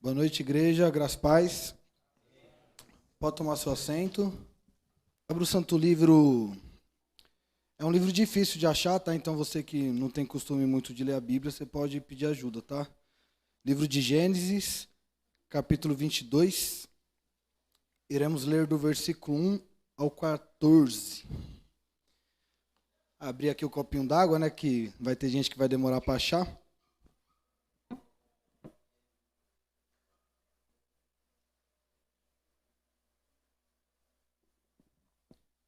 Boa noite, igreja, graças e paz. Pode tomar seu assento. Abra o Santo Livro. É um livro difícil de achar, tá? Então você que não tem costume muito de ler a Bíblia, você pode pedir ajuda, tá? Livro de Gênesis, capítulo 22. Iremos ler do versículo 1 ao 14. Abrir aqui o copinho d'água, né? Que vai ter gente que vai demorar para achar.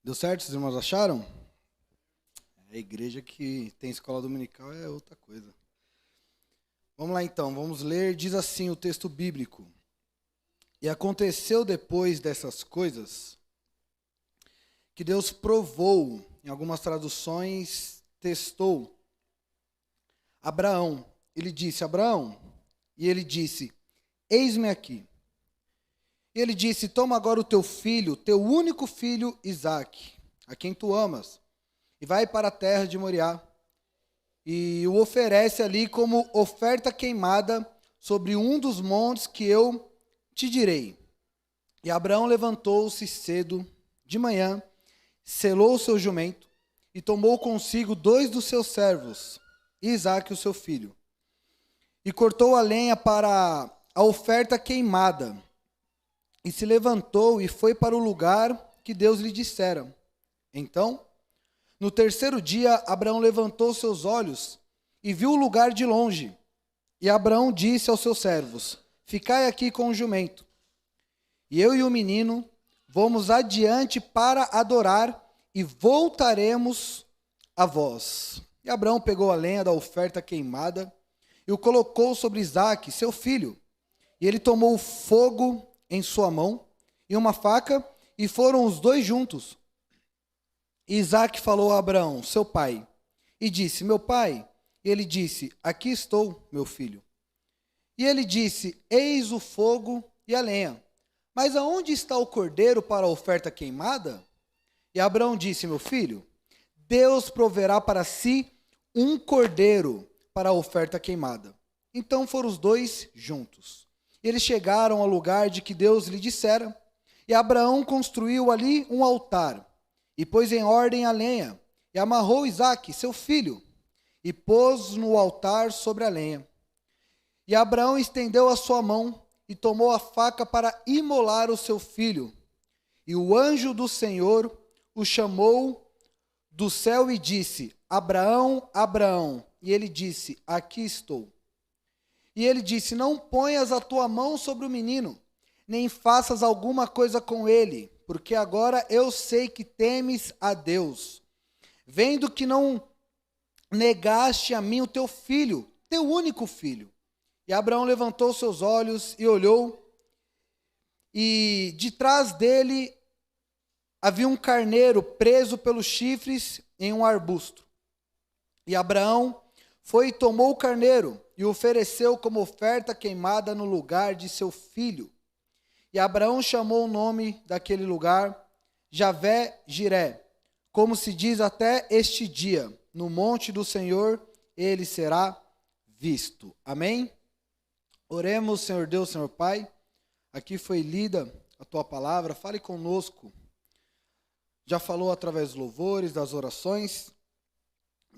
Deu certo? Os irmãos acharam? A igreja que tem escola dominical é outra coisa. Vamos lá então, vamos ler. Diz assim o texto bíblico. E aconteceu depois dessas coisas que Deus provou, em algumas traduções, testou Abraão. Ele disse, Abraão, e ele disse, eis-me aqui. E ele disse, toma agora o teu filho, teu único filho, Isaque, a quem tu amas, e vai para a terra de Moriá, e o oferece ali como oferta queimada sobre um dos montes que eu te direi. E Abraão levantou-se cedo de manhã, selou o seu jumento, e tomou consigo 2 dos seus servos, e Isaque o seu filho, e cortou a lenha para a oferta queimada, e se levantou e foi para o lugar que Deus lhe dissera. Então, no terceiro dia, Abraão levantou seus olhos e viu o lugar de longe. E Abraão disse aos seus servos, ficai aqui com o jumento. E eu e o menino vamos adiante para adorar e voltaremos a vós. E Abraão pegou a lenha da oferta queimada e o colocou sobre Isaque, seu filho. E ele tomou o fogo em sua mão e uma faca, e foram os dois juntos. E Isaque falou a Abraão, seu pai, e disse, meu pai. E ele disse, aqui estou, meu filho. E ele disse, eis o fogo e a lenha, mas aonde está o cordeiro para a oferta queimada? E Abraão disse, meu filho, Deus proverá para si um cordeiro para a oferta queimada. Então foram os dois juntos. Eles chegaram ao lugar de que Deus lhe dissera, e Abraão construiu ali um altar, e pôs em ordem a lenha, e amarrou Isaque, seu filho, e pôs no altar sobre a lenha. E Abraão estendeu a sua mão, e tomou a faca para imolar o seu filho. E o anjo do Senhor o chamou do céu e disse, Abraão, Abraão. E ele disse, aqui estou. E ele disse, não ponhas a tua mão sobre o menino, nem faças alguma coisa com ele, porque agora eu sei que temes a Deus, vendo que não negaste a mim o teu filho, teu único filho. E Abraão levantou seus olhos e olhou, e de trás dele havia um carneiro preso pelos chifres em um arbusto. E Abraão foi e tomou o carneiro, e o ofereceu como oferta queimada no lugar de seu filho. E Abraão chamou o nome daquele lugar Javé-Jiré, como se diz até este dia, no monte do Senhor ele será visto. Amém? Oremos, Senhor Deus, Senhor Pai, aqui foi lida a tua palavra, fale conosco. Já falou através dos louvores, das orações,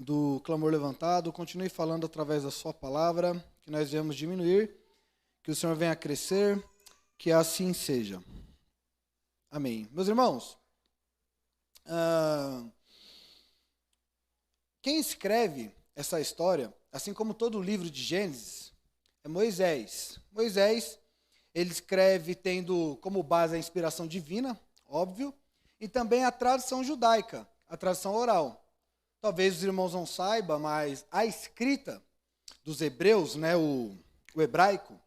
do clamor levantado, continue falando através da sua palavra, que nós venhamos diminuir, que o Senhor venha crescer, que assim seja. Amém. Meus irmãos, quem escreve essa história, assim como todo o livro de Gênesis, é Moisés. Moisés, ele escreve tendo como base a inspiração divina, óbvio, e também a tradição judaica, a tradição oral. Talvez os irmãos não saibam, mas a escrita dos hebreus, né, o hebraico,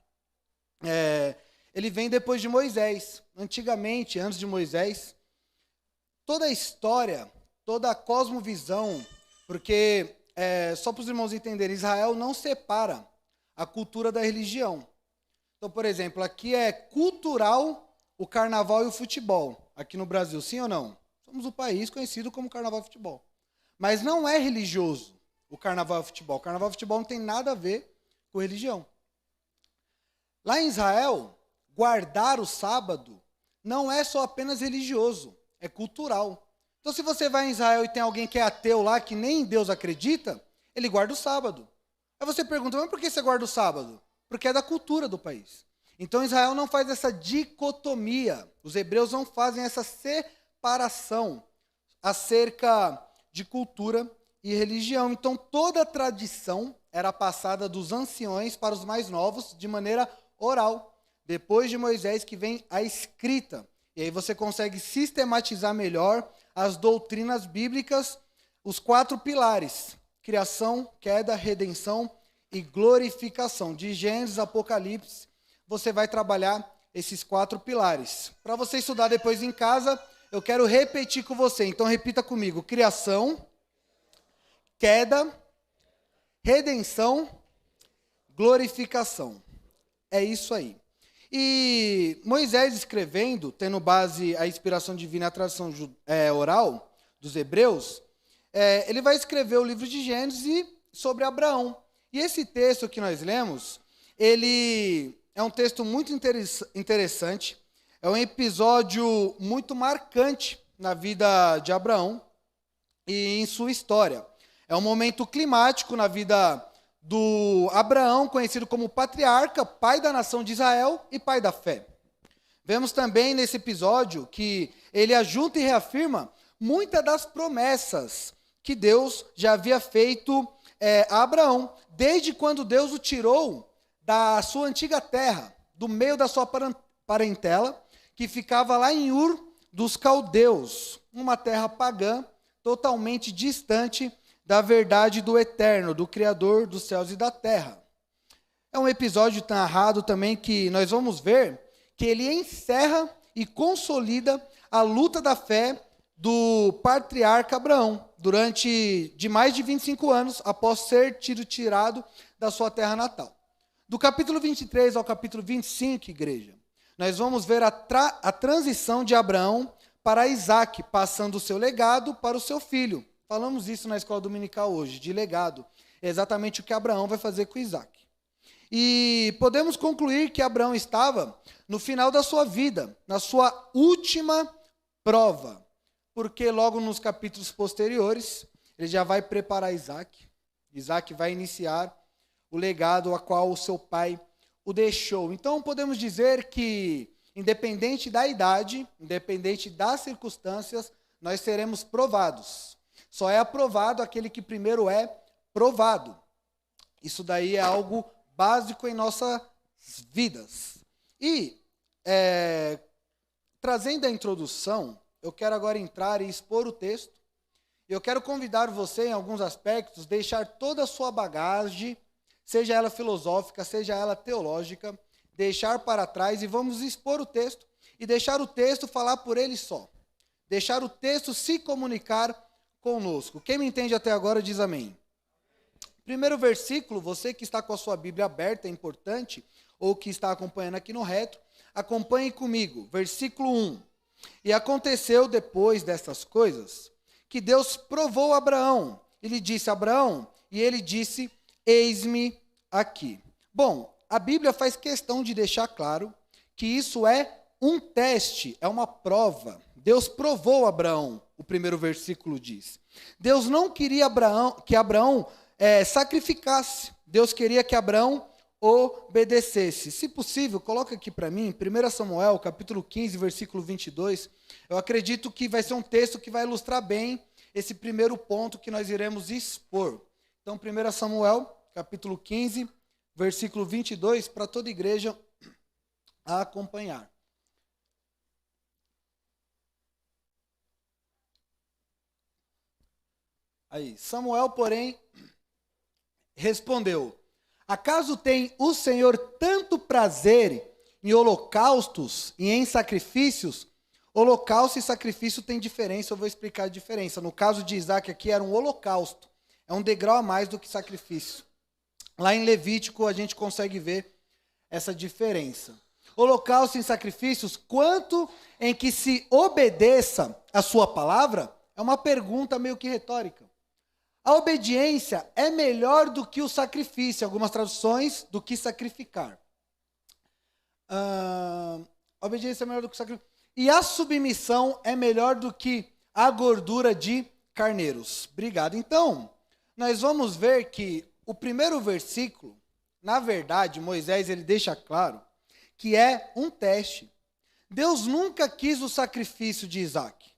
ele vem depois de Moisés. Antigamente, antes de Moisés, toda a história, toda a cosmovisão, porque, só para os irmãos entenderem, Israel não separa a cultura da religião. Então, por exemplo, aqui é cultural o carnaval e o futebol. Aqui no Brasil, sim ou não? Somos o país conhecido como carnaval e futebol. Mas não é religioso o carnaval e o futebol. O carnaval e o futebol não tem nada a ver com religião. Lá em Israel, guardar o sábado não é só apenas religioso, é cultural. Então, se você vai em Israel e tem alguém que é ateu lá, que nem em Deus acredita, ele guarda o sábado. Aí você pergunta, mas por que você guarda o sábado? Porque é da cultura do país. Então, Israel não faz essa dicotomia. Os hebreus não fazem essa separação acerca de cultura e religião. Então, toda a tradição era passada dos anciões para os mais novos de maneira oral. Depois de Moisés que vem a escrita. E aí você consegue sistematizar melhor as doutrinas bíblicas, os 4 pilares: criação, queda, redenção e glorificação. De Gênesis, Apocalipse, você vai trabalhar esses 4 pilares. Para você estudar depois em casa, eu quero repetir com você. Então repita comigo: criação, queda, redenção, glorificação. É isso aí. E Moisés escrevendo, tendo base a inspiração divina, a tradição oral dos hebreus, ele vai escrever o livro de Gênesis sobre Abraão. E esse texto que nós lemos, ele é um texto muito interessante, é um episódio muito marcante na vida de Abraão e em sua história. É um momento climático na vida do Abraão, conhecido como patriarca, pai da nação de Israel e pai da fé. Vemos também nesse episódio que ele ajunta e reafirma muitas das promessas que Deus já havia feito a Abraão, desde quando Deus o tirou da sua antiga terra, do meio da sua parentela, que ficava lá em Ur dos Caldeus, uma terra pagã, totalmente distante da verdade do Eterno, do Criador dos céus e da terra. É um episódio narrado também que nós vamos ver que ele encerra e consolida a luta da fé do patriarca Abraão, durante de mais de 25 anos, após ser tirado da sua terra natal. Do capítulo 23 ao capítulo 25, igreja, nós vamos ver a transição de Abraão para Isaac, passando o seu legado para o seu filho. Falamos isso na escola dominical hoje, de legado. É exatamente o que Abraão vai fazer com Isaac. E podemos concluir que Abraão estava no final da sua vida, na sua última prova. Porque logo nos capítulos posteriores, ele já vai preparar Isaac. Isaac vai iniciar o legado a qual o seu pai o deixou. Então podemos dizer que, independente da idade, independente das circunstâncias, nós seremos provados. Só é aprovado aquele que primeiro é provado. Isso daí é algo básico em nossas vidas. E, trazendo a introdução, eu quero agora entrar e expor o texto. Eu quero convidar você, em alguns aspectos, deixar toda a sua bagagem, seja ela filosófica, seja ela teológica, deixar para trás e vamos expor o texto e deixar o texto falar por ele só. Deixar o texto se comunicar conosco. Quem me entende até agora diz amém. Primeiro versículo, você que está com a sua Bíblia aberta, é importante, ou que está acompanhando aqui no reto, acompanhe comigo. Versículo 1. E aconteceu depois dessas coisas, que Deus provou Abraão. Ele disse a Abraão, e ele disse, eis-me aqui. Bom, a Bíblia faz questão de deixar claro que isso é um teste, é uma prova. Deus provou Abraão, o primeiro versículo diz. Deus não queria que Abraão sacrificasse. Deus queria que Abraão obedecesse. Se possível, coloca aqui para mim, 1 Samuel, capítulo 15, versículo 22. Eu acredito que vai ser um texto que vai ilustrar bem esse primeiro ponto que nós iremos expor. Então, 1 Samuel, capítulo 15, versículo 22, para toda a igreja a acompanhar. Aí, Samuel, porém, respondeu, acaso tem o Senhor tanto prazer em holocaustos e em sacrifícios? Holocausto e sacrifício tem diferença, eu vou explicar a diferença. No caso de Isaac aqui era um holocausto, é um degrau a mais do que sacrifício. Lá em Levítico a gente consegue ver essa diferença. Holocausto e sacrifícios, quanto em que se obedeça a sua palavra, é uma pergunta meio que retórica. A obediência é melhor do que o sacrifício, algumas traduções, do que sacrificar. A obediência é melhor do que o sacrifício. E a submissão é melhor do que a gordura de carneiros. Obrigado. Então, nós vamos ver que o primeiro versículo, na verdade, Moisés ele deixa claro que é um teste. Deus nunca quis o sacrifício de Isaac.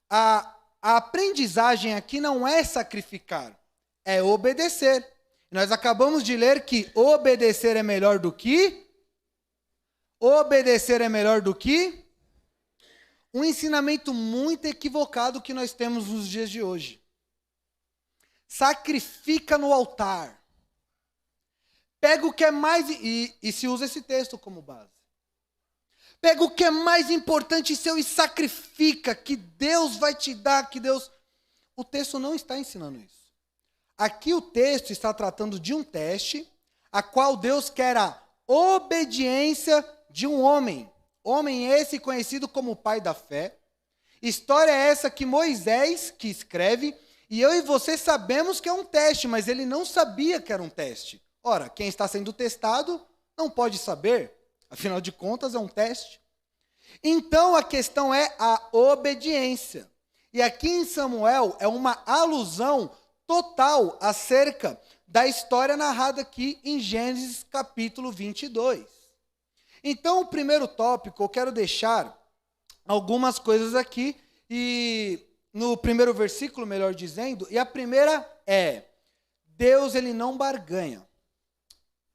A aprendizagem aqui não é sacrificar, é obedecer. Nós acabamos de ler que obedecer é melhor do que? Obedecer é melhor do que? Um ensinamento muito equivocado que nós temos nos dias de hoje. Sacrifica no altar. Pega o que é mais... E se usa esse texto como base. Pega o que é mais importante seu e sacrifica, que Deus vai te dar, que Deus... O texto não está ensinando isso. Aqui o texto está tratando de um teste, a qual Deus quer a obediência de um homem. Homem esse conhecido como o pai da fé. História é essa que Moisés que escreve, e eu e você sabemos que é um teste, mas ele não sabia que era um teste. Ora, quem está sendo testado não pode saber, afinal de contas é um teste. Então a questão é a obediência. E aqui em Samuel é uma alusão total acerca da história narrada aqui em Gênesis capítulo 22. Então, o primeiro tópico, eu quero deixar algumas coisas aqui, e no primeiro versículo, melhor dizendo, e a primeira é, Deus ele não barganha.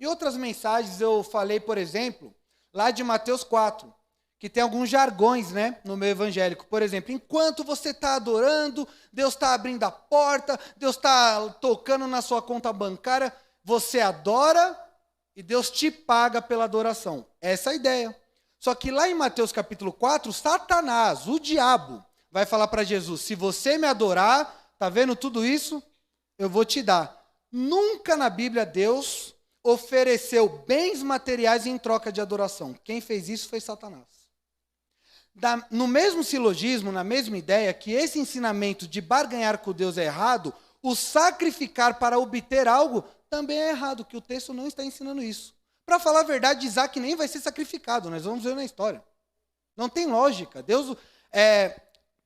Em outras mensagens eu falei, por exemplo, lá de Mateus 4, que tem alguns jargões, né, no meio evangélico. Por exemplo, enquanto você está adorando, Deus está abrindo a porta, Deus está tocando na sua conta bancária, você adora e Deus te paga pela adoração. Essa é a ideia. Só que lá em Mateus capítulo 4, Satanás, o diabo, vai falar para Jesus, se você me adorar, tá vendo tudo isso? Eu vou te dar. Nunca na Bíblia Deus ofereceu bens materiais em troca de adoração. Quem fez isso foi Satanás. No mesmo silogismo, na mesma ideia, que esse ensinamento de barganhar com Deus é errado, o sacrificar para obter algo também é errado, que o texto não está ensinando isso. Para falar a verdade, Isaac nem vai ser sacrificado, nós vamos ver na história. Não tem lógica.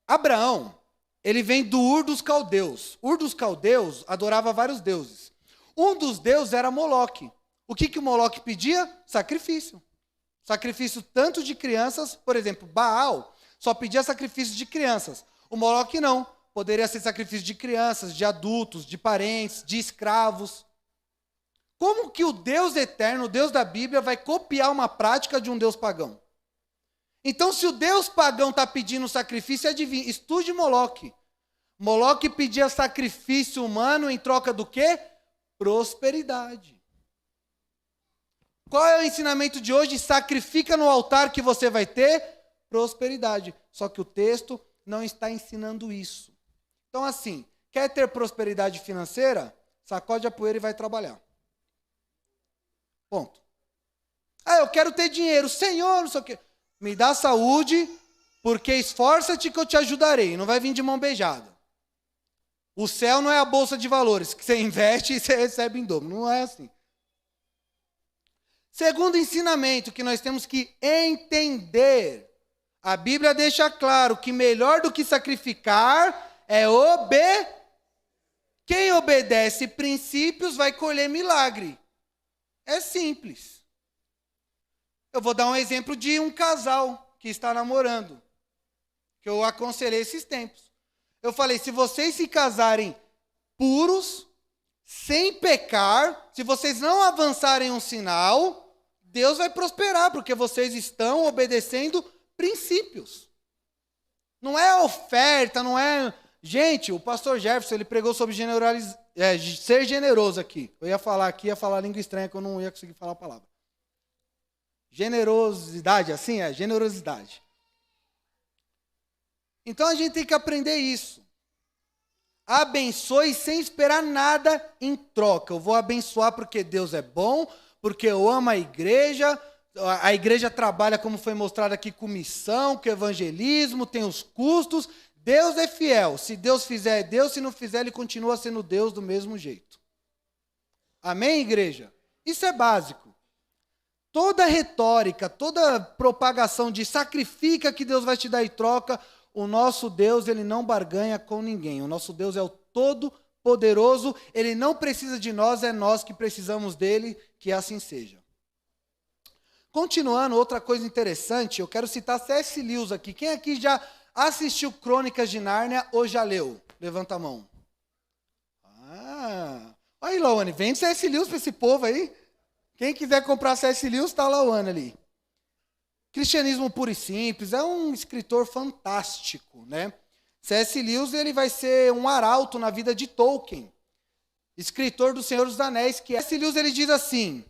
Abraão, ele vem do Ur dos Caldeus. Ur dos Caldeus adorava vários deuses. Um dos deuses era Moloque. O que o Moloque pedia? Sacrifício. Sacrifício tanto de crianças, por exemplo, Baal só pedia sacrifício de crianças. O Moloque não. Poderia ser sacrifício de crianças, de adultos, de parentes, de escravos. Como que o Deus eterno, o Deus da Bíblia, vai copiar uma prática de um Deus pagão? Então, se o Deus pagão está pedindo sacrifício, adivinha, estude Moloque. Moloque pedia sacrifício humano em troca do quê? Prosperidade. Qual é o ensinamento de hoje? Sacrifica no altar que você vai ter prosperidade. Só que o texto não está ensinando isso. Então, assim, quer ter prosperidade financeira? Sacode a poeira e vai trabalhar. Ponto. Eu quero ter dinheiro. Senhor, não sei o quê. Me dá saúde, porque esforça-te que eu te ajudarei. Não vai vir de mão beijada. O céu não é a bolsa de valores, que você investe e você recebe em dobro. Não é assim. Segundo ensinamento que nós temos que entender. A Bíblia deixa claro que melhor do que sacrificar é Quem obedece princípios vai colher milagre. É simples. Eu vou dar um exemplo de um casal que está namorando, que eu aconselhei esses tempos. Eu falei, se vocês se casarem puros, sem pecar, se vocês não avançarem um sinal, Deus vai prosperar, porque vocês estão obedecendo princípios. Não é oferta, não é... Gente, o pastor Jefferson, ele pregou sobre ser generoso aqui. Eu ia falar língua estranha, que eu não ia conseguir falar a palavra. Generosidade, assim é, generosidade. Então a gente tem que aprender isso. Abençoe sem esperar nada em troca. Eu vou abençoar porque Deus é bom, porque eu amo a igreja trabalha, como foi mostrado aqui, com missão, com evangelismo, tem os custos. Deus é fiel. Se Deus fizer, é Deus. Se não fizer, Ele continua sendo Deus do mesmo jeito. Amém, igreja? Isso é básico. toda retórica, toda propagação de sacrifica que Deus vai te dar em troca, o nosso Deus, ele não barganha com ninguém. O nosso Deus é o Todo-Poderoso, ele não precisa de nós, é nós que precisamos dele, que assim seja. Continuando, outra coisa interessante, eu quero citar C.S. Lewis aqui. Quem aqui já assistiu Crônicas de Nárnia ou já leu? Levanta a mão. Olha aí, Lawane, vende C.S. Lewis para esse povo aí. Quem quiser comprar C.S. Lewis, está a Lawane ali. Cristianismo puro e simples, é um escritor fantástico, né? C.S. Lewis, ele vai ser um arauto na vida de Tolkien, escritor do Senhor dos Anéis, que C.S. Lewis, ele diz assim,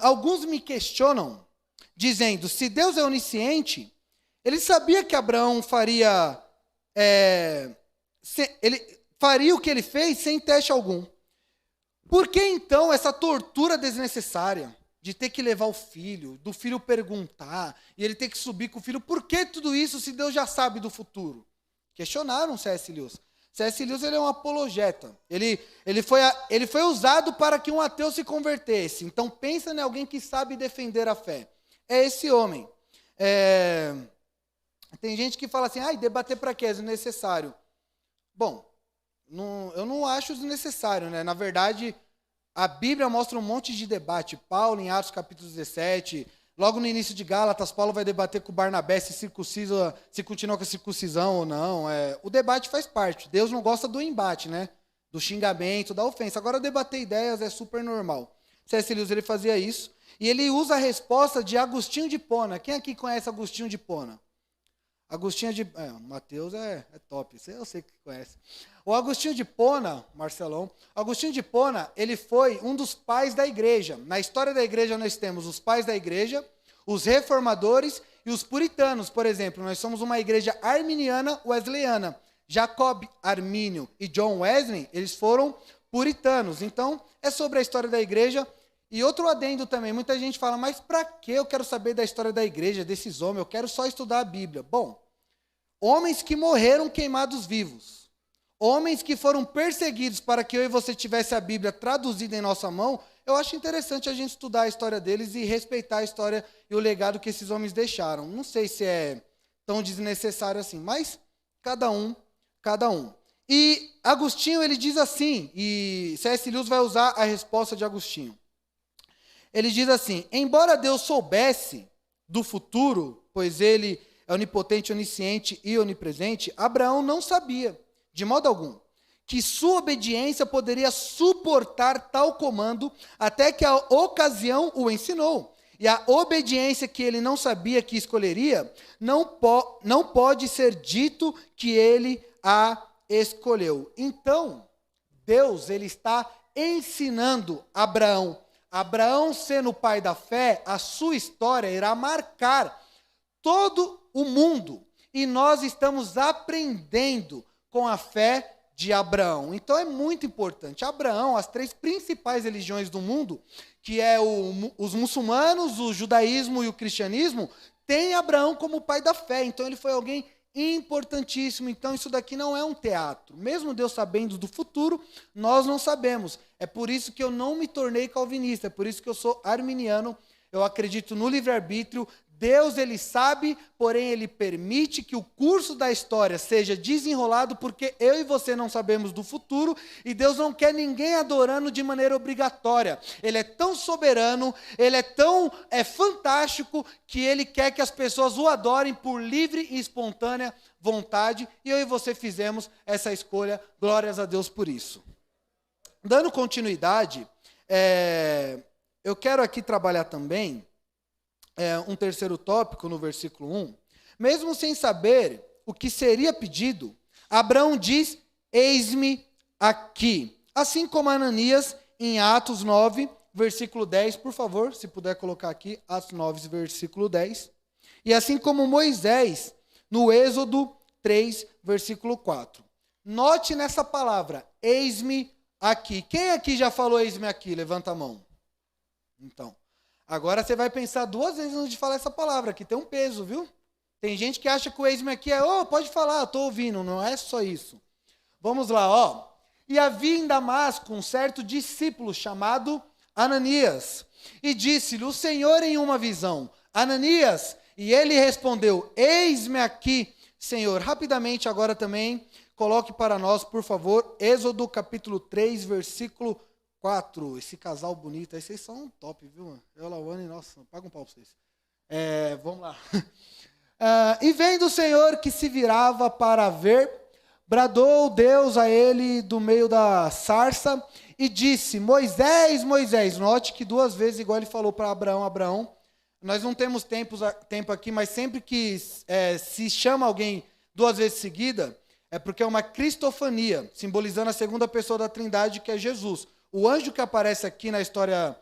alguns me questionam, dizendo, se Deus é onisciente, ele sabia que Abraão faria o que ele fez sem teste algum. Por que então essa tortura desnecessária de ter que levar o filho, do filho perguntar, e ele ter que subir com o filho? Por que tudo isso se Deus já sabe do futuro? Questionaram C.S. Lewis. C.S. Lewis, ele é um apologeta. Ele foi usado para que um ateu se convertesse. Então pensa em alguém que sabe defender a fé. É esse homem. Tem gente que fala assim, debater para quê? É desnecessário. Bom, eu não acho desnecessário, né? Na verdade, a Bíblia mostra um monte de debate. Paulo, em Atos capítulo 17, logo no início de Gálatas, Paulo vai debater com Barnabé se continua com a circuncisão ou não. O debate faz parte. Deus não gosta do embate, né? Do xingamento, da ofensa. Agora, debater ideias é super normal. C.S. Lewis, ele fazia isso. E ele usa a resposta de Agostinho de Hipona. Quem aqui conhece Agostinho de Hipona? Agostinho de... Mateus é top, eu sei que conhece. O Agostinho de Hipona, Marcelão, Agostinho de Hipona, ele foi um dos pais da igreja. Na história da igreja nós temos os pais da igreja, os reformadores e os puritanos, por exemplo. Nós somos uma igreja arminiana wesleyana. Jacob Armínio e John Wesley, eles foram puritanos. Então, é sobre a história da igreja. E outro adendo também, muita gente fala, mas para que eu quero saber da história da igreja, desses homens? Eu quero só estudar a Bíblia. Bom, homens que morreram queimados vivos, homens que foram perseguidos para que eu e você tivesse a Bíblia traduzida em nossa mão, eu acho interessante a gente estudar a história deles e respeitar a história e o legado que esses homens deixaram. Não sei se é tão desnecessário assim, mas cada um. E Agostinho, ele diz assim, e C.S. Lewis vai usar a resposta de Agostinho. Ele diz assim, embora Deus soubesse do futuro, pois ele é onipotente, onisciente e onipresente, Abraão não sabia, de modo algum, que sua obediência poderia suportar tal comando até que a ocasião o ensinou. E a obediência que ele não sabia que escolheria, não pode ser dito que ele a escolheu. Então, Deus, ele está ensinando Abraão. Abraão, sendo o pai da fé, a sua história irá marcar todo o mundo. E nós estamos aprendendo com a fé de Abraão. Então é muito importante. Abraão, as 3 principais religiões do mundo, que é os muçulmanos, o judaísmo e o cristianismo, tem Abraão como pai da fé. Então ele foi alguém importantíssimo. Então isso daqui não é um teatro. Mesmo Deus sabendo do futuro, nós não sabemos. É por isso que eu não me tornei calvinista, é por isso que eu sou arminiano. Eu acredito no livre-arbítrio. Deus, ele sabe, porém ele permite que o curso da história seja desenrolado, porque eu e você não sabemos do futuro, e Deus não quer ninguém adorando de maneira obrigatória. Ele é tão soberano, ele é tão fantástico, que ele quer que as pessoas o adorem por livre e espontânea vontade, e eu e você fizemos essa escolha, glórias a Deus por isso. Dando continuidade, eu quero aqui trabalhar também um terceiro tópico no versículo 1. Mesmo sem saber o que seria pedido, Abraão diz, eis-me aqui. Assim como Ananias, em Atos 9, versículo 10, por favor, se puder colocar aqui, Atos 9, versículo 10. E assim como Moisés, no Êxodo 3, versículo 4. Note nessa palavra, eis-me aqui. Quem aqui já falou eis-me aqui? Levanta a mão. Então, agora você vai pensar 2 vezes antes de falar essa palavra, que tem um peso, viu? Tem gente que acha que o eis-me aqui pode falar, estou ouvindo. Não é só isso. Vamos lá, E havia em Damasco um certo discípulo chamado Ananias. e disse-lhe o Senhor em uma visão: Ananias, e ele respondeu: eis-me aqui, Senhor. Rapidamente agora também, coloque para nós, por favor, Êxodo capítulo 3, versículo 4. Esse casal bonito, aí vocês são top, viu, mano? Eu, Lawane, nossa, paga um pau pra vocês. Vamos lá. E vendo o Senhor que se virava para ver, bradou Deus a ele do meio da sarça e disse: Moisés, Moisés. Note que duas vezes, igual ele falou para Abraão, Abraão. Nós não temos tempo aqui, mas sempre que se chama alguém duas vezes seguida, é porque é uma cristofania, simbolizando a segunda pessoa da Trindade, que é Jesus. O anjo que aparece aqui na história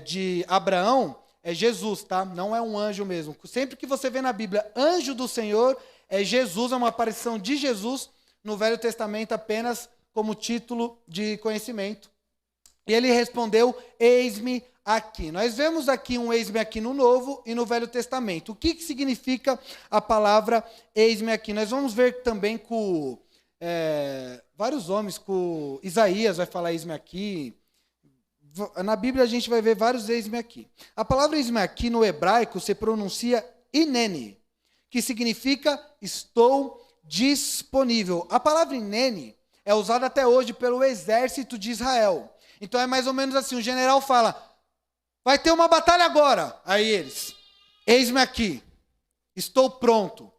de Abraão é Jesus, tá? Não é um anjo mesmo. Sempre que você vê na Bíblia anjo do Senhor, é Jesus, é uma aparição de Jesus no Velho Testamento apenas como título de conhecimento. E ele respondeu: eis-me aqui. Nós vemos aqui um eis-me aqui no Novo e no Velho Testamento. O que significa a palavra eis-me aqui? Nós vamos ver também com vários homens, com Isaías vai falar eis-me aqui. Na Bíblia a gente vai ver vários eis-me aqui. A palavra eis-me aqui no hebraico se pronuncia inene, que significa estou disponível. A palavra inene é usada até hoje pelo exército de Israel. Então é mais ou menos assim, o general fala: vai ter uma batalha agora. Aí eles: eis-me aqui, estou pronto,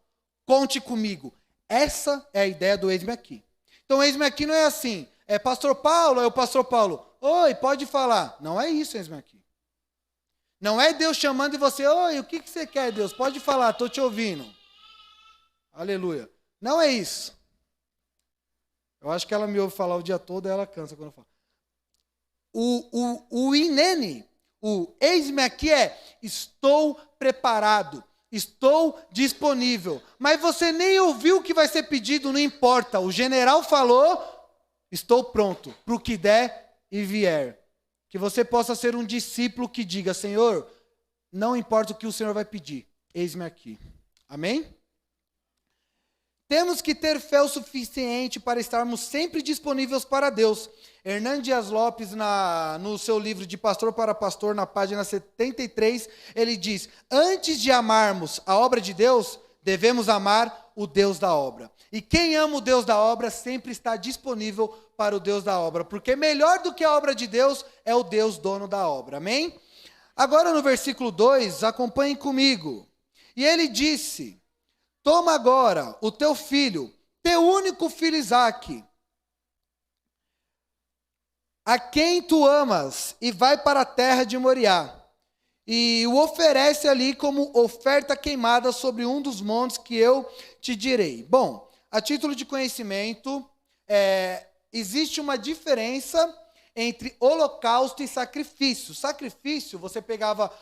conte comigo. Essa é a ideia do eis-me aqui. Então eis-me aqui não é assim, é pastor Paulo, é o pastor Paulo: oi, pode falar. Não é isso, eis-me aqui. Não é Deus chamando e você: oi, o que você quer, Deus? Pode falar, estou te ouvindo. Aleluia. Não é isso. Eu acho que ela me ouve falar o dia todo e ela cansa quando eu falo. O inene, o eis-me aqui é estou preparado, estou disponível. Mas você nem ouviu o que vai ser pedido, não importa. O general falou: estou pronto para o que der e vier. Que você possa ser um discípulo que diga: Senhor, não importa o que o Senhor vai pedir, eis-me aqui. Amém? Temos que ter fé o suficiente para estarmos sempre disponíveis para Deus. Hernán Dias Lopes, no seu livro De Pastor para Pastor, na página 73, ele diz: antes de amarmos a obra de Deus, devemos amar o Deus da obra. E quem ama o Deus da obra sempre está disponível para o Deus da obra, porque melhor do que a obra de Deus é o Deus dono da obra. Amém? Agora no versículo 2, acompanhem comigo. E ele disse: toma agora o teu filho, teu único filho Isaque, a quem tu amas, e vai para a terra de Moriá, e o oferece ali como oferta queimada sobre um dos montes que eu te direi. Bom, a título de conhecimento, existe uma diferença entre holocausto e sacrifício. Sacrifício, você pegava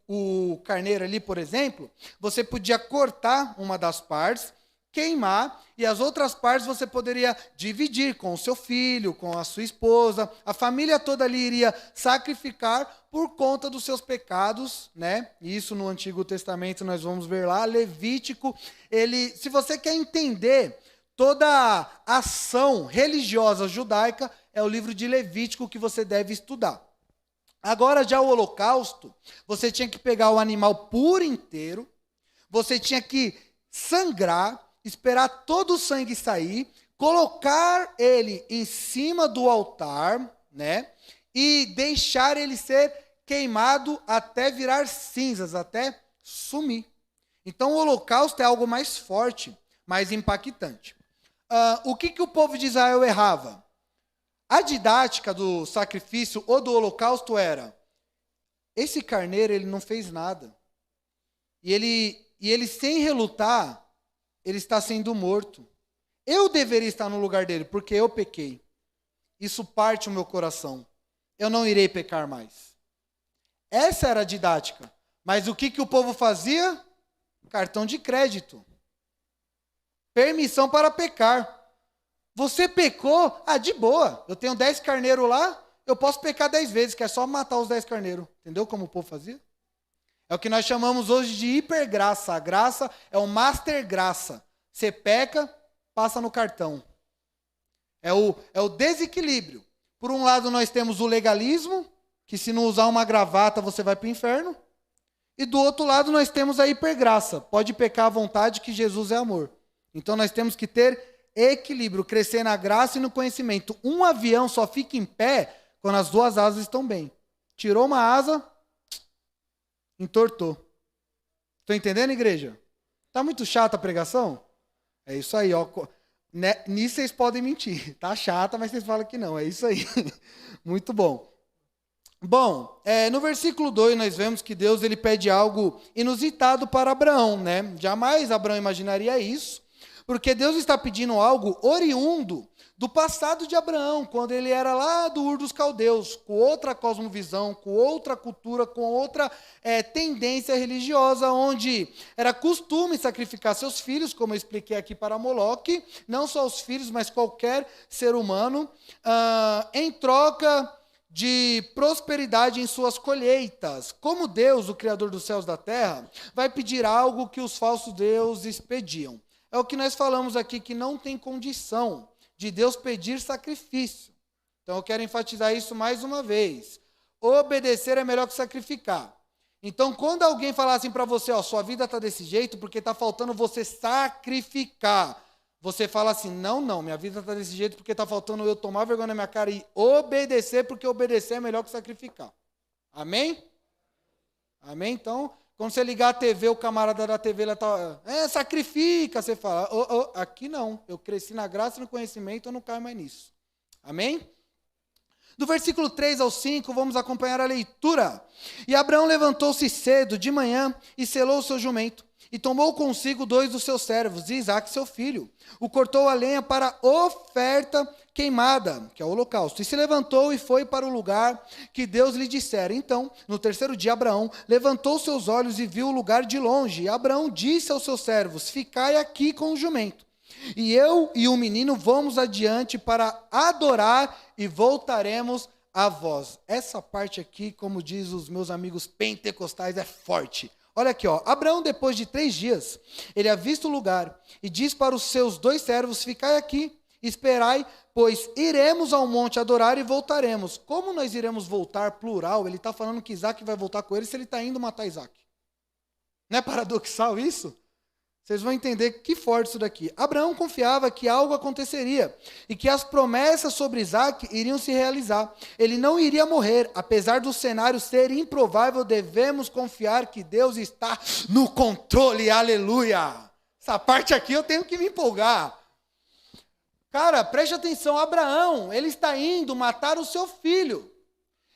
o carneiro ali, por exemplo, você podia cortar uma das partes, queimar, e as outras partes você poderia dividir com o seu filho, com a sua esposa, a família toda ali iria sacrificar por conta dos seus pecados, né? Isso no Antigo Testamento nós vamos ver lá, Levítico, se você quer entender toda a ação religiosa judaica, é o livro de Levítico que você deve estudar. Agora, já o holocausto, você tinha que pegar o animal por inteiro, você tinha que sangrar, esperar todo o sangue sair, colocar ele em cima do altar, né? E deixar ele ser queimado até virar cinzas, até sumir. Então, o holocausto é algo mais forte, mais impactante. O que o povo de Israel errava? A didática do sacrifício ou do holocausto era: esse carneiro ele não fez nada. E ele sem relutar, ele está sendo morto. Eu deveria estar no lugar dele, porque eu pequei. Isso parte o meu coração. Eu não irei pecar mais. Essa era a didática. Mas o que o povo fazia? Cartão de crédito. Permissão para pecar. Você pecou? De boa. Eu tenho 10 carneiros lá, eu posso pecar 10 vezes, que é só matar os 10 carneiros. Entendeu como o povo fazia? É o que nós chamamos hoje de hipergraça. A graça é o master graça. Você peca, passa no cartão. É o desequilíbrio. Por um lado nós temos o legalismo, que se não usar uma gravata você vai para o inferno. E do outro lado nós temos a hipergraça. Pode pecar à vontade que Jesus é amor. Então nós temos que ter equilíbrio, crescer na graça e no conhecimento. Um avião só fica em pé quando as duas asas estão bem. Tirou uma asa, entortou. Estão entendendo, igreja? Tá muito chata a pregação? É isso aí, ó. Nisso vocês podem mentir. Tá chata, mas vocês falam que não. É isso aí. Muito bom. Bom, no versículo 2 nós vemos que Deus ele pede algo inusitado para Abraão, né? Jamais Abraão imaginaria isso, porque Deus está pedindo algo oriundo do passado de Abraão, quando ele era lá do Ur dos Caldeus, com outra cosmovisão, com outra cultura, com outra tendência religiosa, onde era costume sacrificar seus filhos, como eu expliquei aqui para Moloque, não só os filhos, mas qualquer ser humano, em troca de prosperidade em suas colheitas. Como Deus, o Criador dos céus e da terra, vai pedir algo que os falsos deuses pediam. É o que nós falamos aqui, que não tem condição de Deus pedir sacrifício. Então eu quero enfatizar isso mais uma vez. Obedecer é melhor que sacrificar. Então quando alguém falar assim para você, ó, sua vida está desse jeito porque está faltando você sacrificar, você fala assim, não, minha vida está desse jeito porque está faltando eu tomar vergonha na minha cara e obedecer, porque obedecer é melhor que sacrificar. Amém? Amém? Então, quando você ligar a TV, o camarada da TV, ela tá, sacrifica, você fala, aqui não, eu cresci na graça e no conhecimento, eu não caio mais nisso. Amém? Do versículo 3 ao 5, vamos acompanhar a leitura. E Abraão levantou-se cedo, de manhã, e selou o seu jumento. E tomou consigo 2 dos seus servos, e Isaque seu filho. O cortou a lenha para oferta queimada, que é o holocausto. E se levantou e foi para o lugar que Deus lhe dissera. Então, no terceiro dia, Abraão levantou seus olhos e viu o lugar de longe. E Abraão disse aos seus servos, ficai aqui com o jumento. E eu e o menino vamos adiante para adorar e voltaremos a vós. Essa parte aqui, como diz os meus amigos pentecostais, é forte. Olha aqui, ó. Abraão, depois de 3 dias, ele avista o lugar e diz para os seus 2 servos, ficai aqui, esperai, pois iremos ao monte adorar e voltaremos. Como nós iremos voltar, plural, ele está falando que Isaque vai voltar com ele se ele está indo matar Isaque. Não é paradoxal isso? Vocês vão entender que forte isso daqui. Abraão confiava que algo aconteceria e que as promessas sobre Isaque iriam se realizar. Ele não iria morrer. Apesar do cenário ser improvável, devemos confiar que Deus está no controle. Aleluia! Essa parte aqui eu tenho que me empolgar. Cara, preste atenção. Abraão, ele está indo matar o seu filho.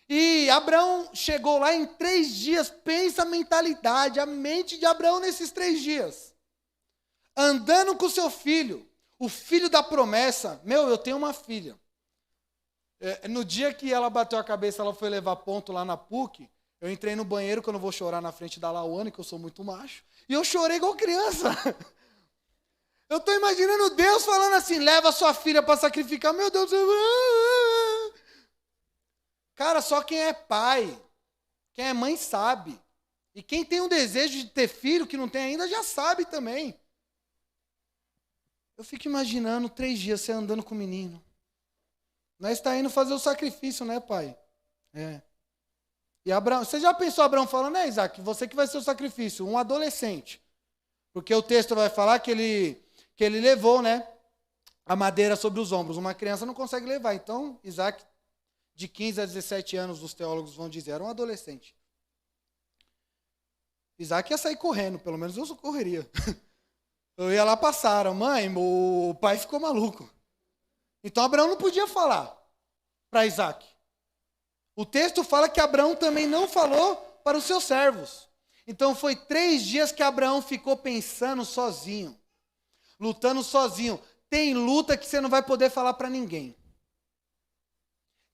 E Abraão chegou lá em 3 dias. Pensa a mentalidade, a mente de Abraão nesses 3 dias. Andando com seu filho, o filho da promessa. Eu tenho uma filha. No dia que ela bateu a cabeça, ela foi levar ponto lá na PUC, eu entrei no banheiro, que eu não vou chorar na frente da Lawane, que eu sou muito macho, e eu chorei igual criança. Eu estou imaginando Deus falando assim, leva sua filha para sacrificar. Meu Deus do céu. Cara, só quem é pai, quem é mãe sabe. E quem tem um desejo de ter filho, que não tem ainda, já sabe também. Eu fico imaginando 3 dias você andando com o menino. Nós está indo fazer o sacrifício, né, pai? E Abraão, você já pensou Abraão falando, né, Isaque, você que vai ser o sacrifício, um adolescente. Porque o texto vai falar que ele levou, né, a madeira sobre os ombros. Uma criança não consegue levar. Então, Isaque, de 15 a 17 anos, os teólogos vão dizer, era um adolescente. Isaque ia sair correndo, pelo menos eu correria. Eu ia lá passar, mãe, o pai ficou maluco. Então Abraão não podia falar para Isaque. O texto fala que Abraão também não falou para os seus servos. Então foi 3 dias que Abraão ficou pensando sozinho, lutando sozinho. Tem luta que você não vai poder falar para ninguém.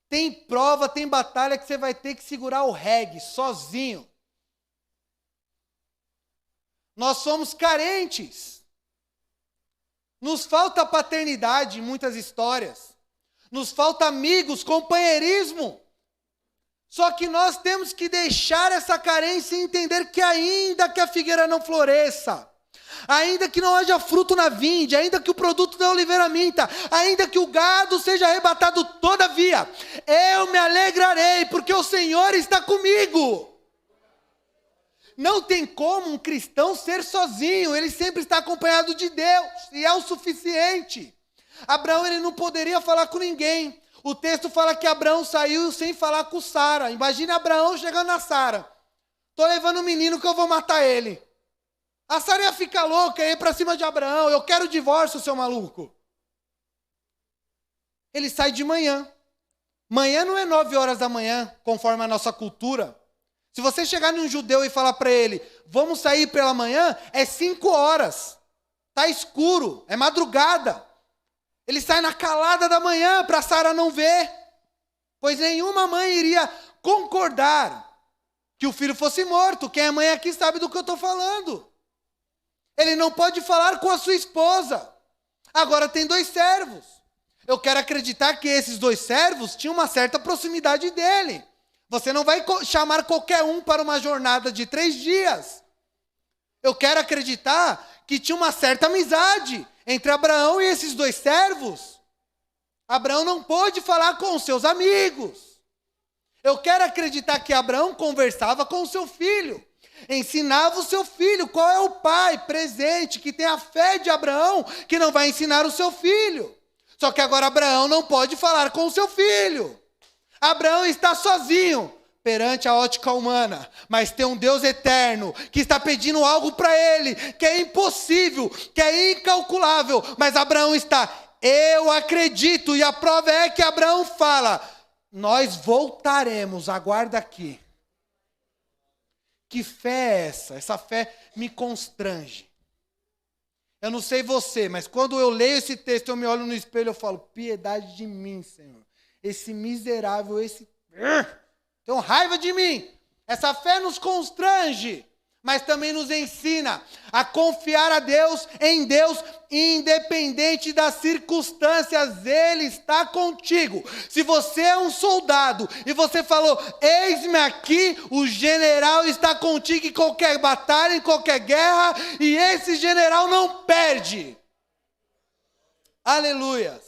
Tem prova, tem batalha que você vai ter que segurar o reggae sozinho. Nós somos carentes. Nos falta paternidade em muitas histórias. Nos falta amigos, companheirismo. Só que nós temos que deixar essa carência e entender que ainda que a figueira não floresça, ainda que não haja fruto na vinde, ainda que o produto da oliveira minta, ainda que o gado seja arrebatado, todavia, eu me alegrarei, porque o Senhor está comigo. Não tem como um cristão ser sozinho, ele sempre está acompanhado de Deus, e é o suficiente. Abraão, ele não poderia falar com ninguém. O texto fala que Abraão saiu sem falar com Sara. Imagina Abraão chegando na Sara. Estou levando um menino que eu vou matar ele. A Sara ia ficar louca, ia ir para cima de Abraão. Eu quero o divórcio, seu maluco. Ele sai de manhã. Manhã não é 9 horas da manhã, conforme a nossa cultura. Se você chegar num judeu e falar para ele, vamos sair pela manhã, é 5 horas. Está escuro, é madrugada. Ele sai na calada da manhã para Sara não ver. Pois nenhuma mãe iria concordar que o filho fosse morto. Quem é mãe aqui sabe do que eu estou falando. Ele não pode falar com a sua esposa. Agora tem 2 servos. Eu quero acreditar que esses 2 servos tinham uma certa proximidade dele. Você não vai chamar qualquer um para uma jornada de 3 dias. Eu quero acreditar que tinha uma certa amizade entre Abraão e esses 2 servos. Abraão não pôde falar com os seus amigos. Eu quero acreditar que Abraão conversava com o seu filho. Ensinava o seu filho. Qual é o pai presente que tem a fé de Abraão que não vai ensinar o seu filho? Só que agora Abraão não pode falar com o seu filho. Abraão está sozinho perante a ótica humana, mas tem um Deus eterno que está pedindo algo para ele, que é impossível, que é incalculável, mas Abraão está, eu acredito, e a prova é que Abraão fala, nós voltaremos, aguarda aqui. Que fé é essa? Essa fé me constrange. Eu não sei você, mas quando eu leio esse texto, eu me olho no espelho e eu falo, piedade de mim, Senhor. Esse miserável, tenho raiva de mim. Essa fé nos constrange, mas também nos ensina a confiar a Deus, em Deus, independente das circunstâncias, Ele está contigo. Se você é um soldado e você falou, eis-me aqui, o general está contigo em qualquer batalha, em qualquer guerra, e esse general não perde. Aleluias.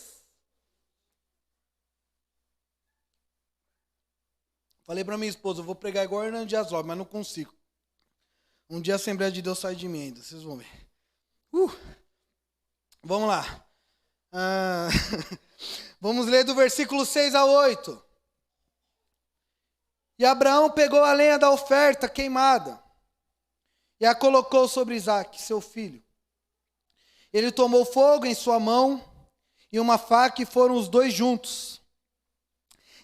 Falei para minha esposa, eu vou pregar igual Hernando Dias Lopes, mas não consigo. Um dia a Assembleia de Deus sai de mim ainda, vocês vão ver. Vamos lá. Vamos ler do versículo 6 a 8. E Abraão pegou a lenha da oferta queimada e a colocou sobre Isaque, seu filho. Ele tomou fogo em sua mão e uma faca e foram os 2 juntos.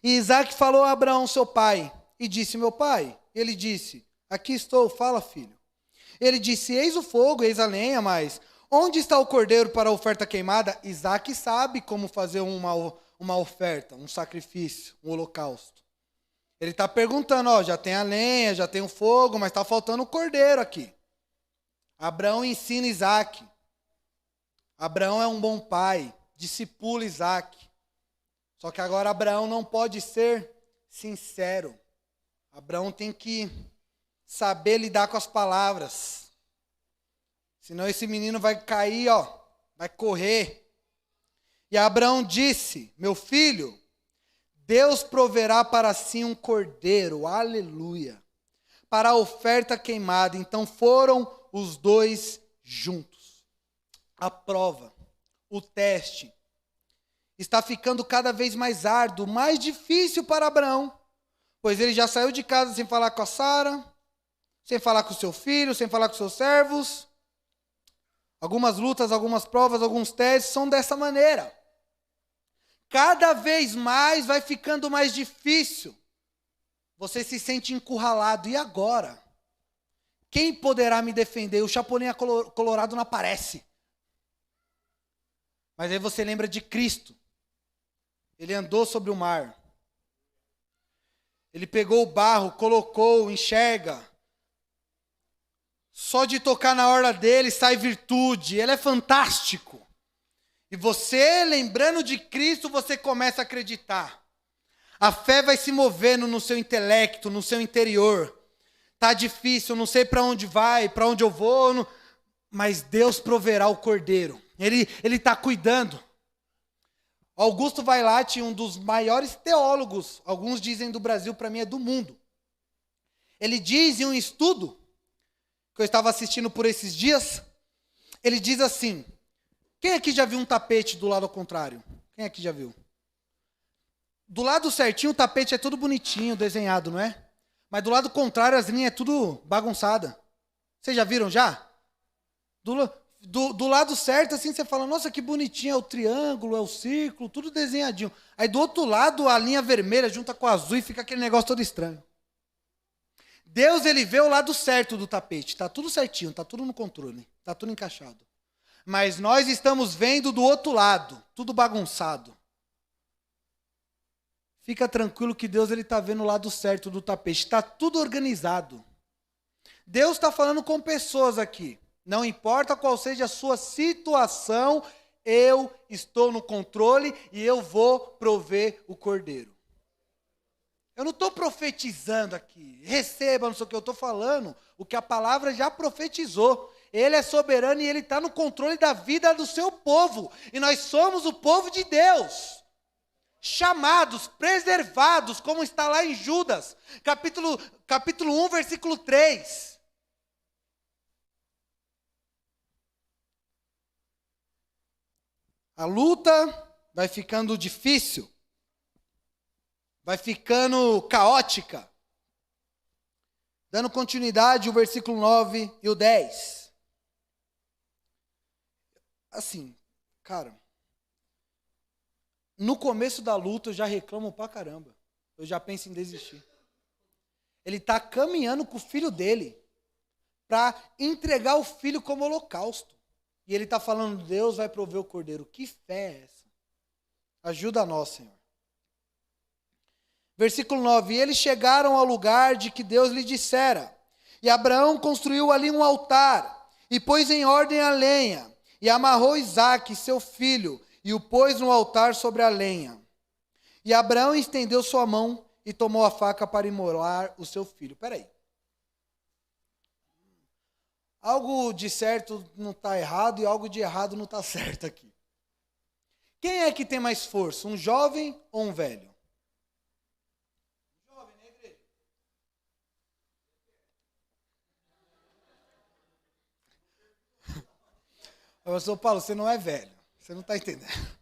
E Isaque falou a Abraão, seu pai, e disse, meu pai. Ele disse, aqui estou, fala, filho. Ele disse, eis o fogo, eis a lenha, mas onde está o cordeiro para a oferta queimada? Isaque sabe como fazer uma oferta, um sacrifício, um holocausto. Ele está perguntando, já tem a lenha, já tem o fogo, mas está faltando o cordeiro aqui. Abraão ensina Isaque. Abraão é um bom pai, discipula Isaque. Só que agora Abraão não pode ser sincero. Abraão tem que saber lidar com as palavras. Senão esse menino vai cair, vai correr. E Abraão disse, meu filho, Deus proverá para si um cordeiro, aleluia, para a oferta queimada. Então foram os 2 juntos. A prova, o teste, está ficando cada vez mais árduo, mais difícil para Abraão, pois ele já saiu de casa sem falar com a Sara, sem falar com o seu filho, sem falar com seus servos. Algumas lutas, algumas provas, alguns testes são dessa maneira. Cada vez mais vai ficando mais difícil. Você se sente encurralado. E agora? Quem poderá me defender? O Chapolin Colorado não aparece. Mas aí você lembra de Cristo. Ele andou sobre o mar. Ele pegou o barro, colocou, enxerga. Só de tocar na orla dele sai virtude. Ele é fantástico. E você, lembrando de Cristo, você começa a acreditar. A fé vai se movendo no seu intelecto, no seu interior. Tá difícil, não sei para onde vai, para onde eu vou. mas Deus proverá o cordeiro. Ele está cuidando. Augusto Vailate, um dos maiores teólogos, alguns dizem do Brasil, para mim é do mundo. Ele diz em um estudo, que eu estava assistindo por esses dias, ele diz assim, quem aqui já viu um tapete do lado ao contrário? Quem aqui já viu? Do lado certinho o tapete é tudo bonitinho, desenhado, não é? Mas do lado contrário as linhas é tudo bagunçada. Vocês já viram já? Do lado certo, assim, você fala, nossa, que bonitinho, é o triângulo, é o círculo, tudo desenhadinho. Aí do outro lado, a linha vermelha junta com a azul e fica aquele negócio todo estranho. Deus, ele vê o lado certo do tapete. Está tudo certinho, está tudo no controle, está tudo encaixado. Mas nós estamos vendo do outro lado, tudo bagunçado. Fica tranquilo que Deus está vendo o lado certo do tapete. Está tudo organizado. Deus está falando com pessoas aqui. Não importa qual seja a sua situação, eu estou no controle e eu vou prover o cordeiro. Eu não estou profetizando aqui. Receba, não sei o que eu estou falando. O que a palavra já profetizou. Ele é soberano e ele está no controle da vida do seu povo. E nós somos o povo de Deus. Chamados, preservados, como está lá em Judas, capítulo 1, versículo 3. A luta vai ficando difícil, vai ficando caótica. Dando continuidade, o versículo 9 e o 10. Assim, cara, no começo da luta eu já reclamo pra caramba. Eu já penso em desistir. Ele está caminhando com o filho dele para entregar o filho como holocausto. E ele está falando, Deus vai prover o cordeiro. Que fé é essa? Ajuda nós, Senhor. Versículo 9. E eles chegaram ao lugar de que Deus lhe dissera. E Abraão construiu ali um altar, e pôs em ordem a lenha, e amarrou Isaque, seu filho, e o pôs no altar sobre a lenha. E Abraão estendeu sua mão e tomou a faca para imolar o seu filho. Espera aí. Algo de certo não está errado e algo de errado não está certo aqui. Quem é que tem mais força, um jovem ou um velho? Jovem, na igreja. Pastor Paulo, você não é velho. Você não está entendendo.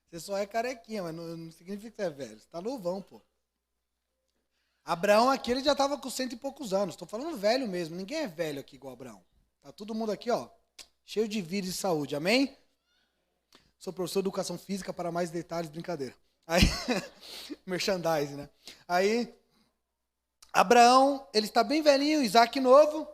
Você só é carequinha, mas não significa que você é velho. Você está novão, pô. Abraão aqui, ele já estava com 100 e poucos anos. Estou falando velho mesmo. Ninguém é velho aqui igual Abraão. Tá todo mundo aqui, ó, cheio de vida e saúde. Amém? Sou professor de educação física, para mais detalhes, brincadeira. Aí, merchandising, né? Aí, Abraão, ele está bem velhinho, Isaque novo.